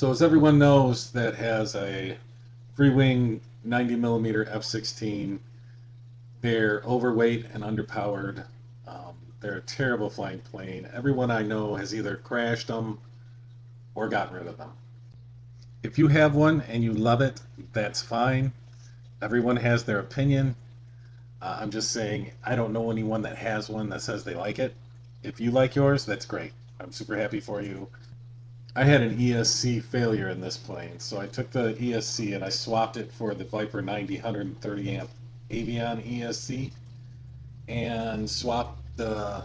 So as everyone knows that has a Freewing 90mm F16, they're overweight and underpowered. They're a terrible flying plane. Everyone I know has either crashed them or gotten rid of them. If you have one and you love it, that's fine. Everyone has their opinion. I'm just saying, I don't know anyone that has one that says they like it. If you like yours, that's great. I'm super happy for you. I had an ESC failure in this plane, so I took the ESC and I swapped it for the Viper 90 130 amp Avion ESC and swapped the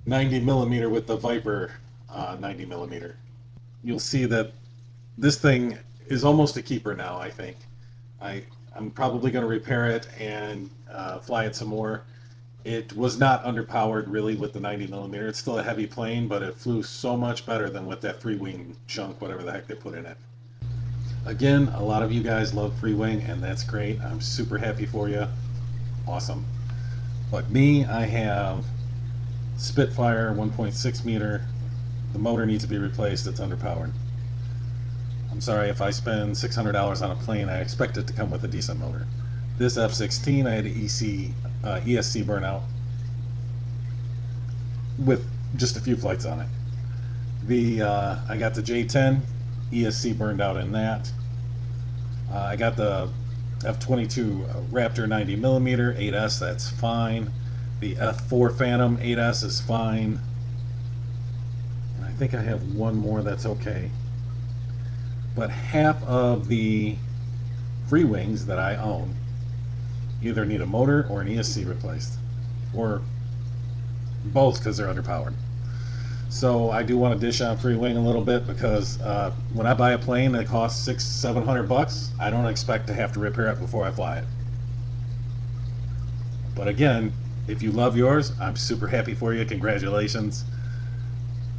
90mm with the Viper 90mm. You'll see that this thing is almost a keeper now, I think. I'm probably going to repair it and fly it some more. It was not underpowered really with the 90mm. It's still a heavy plane, but it flew so much better than with that Freewing junk, whatever the heck they put in it. Again, a lot of you guys love Freewing, and that's great. I'm super happy for you. Awesome. But me, I have Spitfire 1.6 meter. The motor needs to be replaced. It's underpowered. I'm sorry, if I spend $600 on a plane, I expect it to come with a decent motor. This F16, I had an ESC burnout with just a few flights on it. I got the J10, ESC burned out in that. I got the F22 Raptor 90mm 8S, that's fine. The F4 Phantom 8S is fine. And I think I have one more that's okay. But half of the Freewings that I own either need a motor or an ESC replaced, or both because they're underpowered. So I do want to dish on Freewing a little bit because when I buy a plane that costs $600-700, I don't expect to have to repair it before I fly it. But again, if you love yours, I'm super happy for you. Congratulations.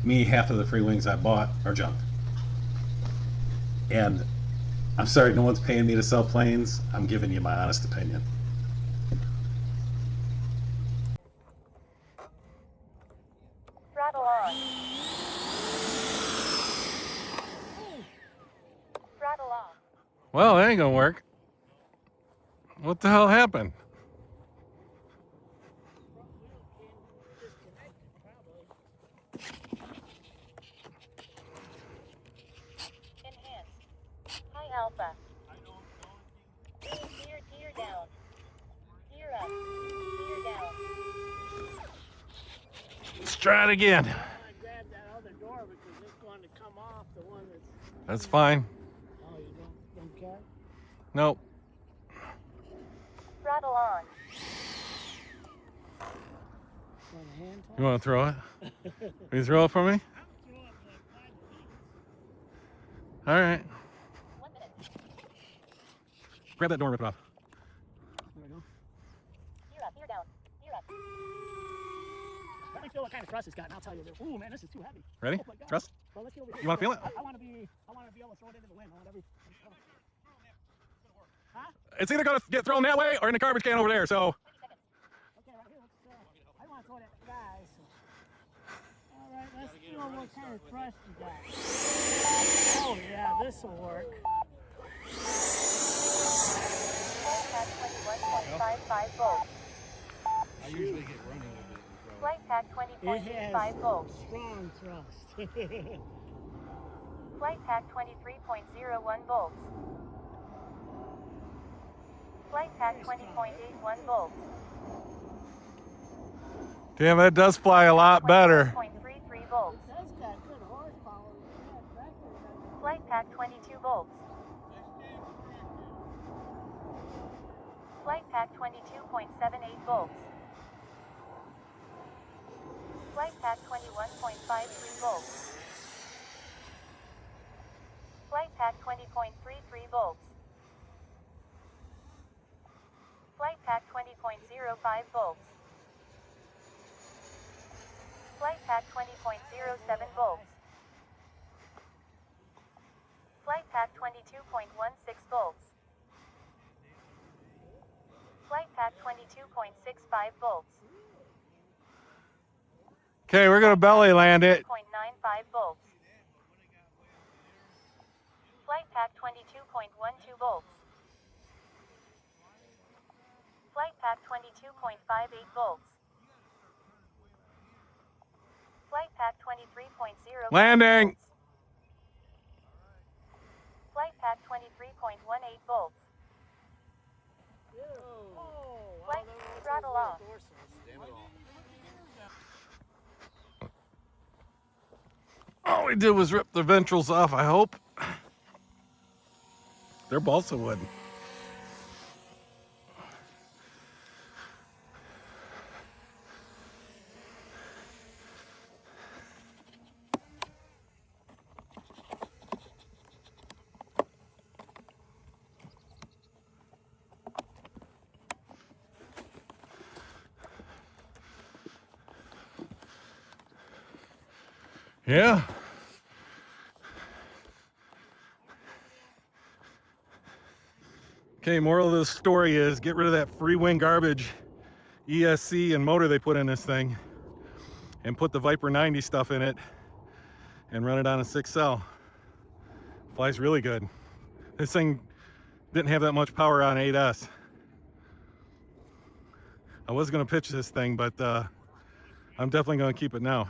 Me, half of the Freewings I bought are junk. And I'm sorry, no one's paying me to sell planes. I'm giving you my honest opinion. Throttle on. Throttle off. Well, that ain't gonna work. What the hell happened? Enhanced. High alpha. Gear down. Gear up. Gear down. Let's try it again. I grabbed that other door because it's going to come off the one That's fine. Oh, you don't care? Nope. Throttle on. Want a hand You want to throw it? Will you throw it for me? All right. 1 minute. Grab that door and rip it off. There we go. Gear up. Gear down. Gear up. Let me feel what kind of thrust it's got, and I'll tell you. Ooh, man, this is too heavy. Ready? Oh my God. Thrust? Well, let's get over here. You want to feel it? I want to be able to throw it into the wind. Huh? It's either going to get thrown that way or in the garbage can over there, so. 30 seconds. Okay, right here. I want to throw it at the guy. So. All right, let's feel what kind of thrust you got. Oh yeah, this will work. Flight pack 21.55 volts. I usually get running with it. Flight pack It 20.85 has volts. strong thrust. Flight pack 23.01 volts. Flight pack 20.81 volts. Damn, that does fly a lot better. 21.33 volts. That's got good horsepower. Yeah, tractor. Flight pack 22 volts. Flight pack 22.78 volts. Flight pack 21.53 volts. Flight pack 20.33 volts. Flight pack 20.05 volts. Flight pack 20.07 volts. Flight pack 22.16 volts. Flight pack 22.65 volts. Okay, we're going to belly land it. 0.95 volts. pack 22.12 volts. Flight pack 22.58 volts. Flight pack 23.0 Landing. volts. Flight pack 23.18 volts. Oh, Flight wow, that was throttle a little off. dorsal. Damn it all. All we did was rip the ventrals off, I hope. They're balsa wood. Yeah. Okay, moral of the story is get rid of that Freewing garbage ESC and motor they put in this thing and put the Viper 90 stuff in it and run it on a 6 cell. Flies really good. This thing didn't have that much power on 8S. I was gonna pitch this thing, but I'm definitely gonna keep it now.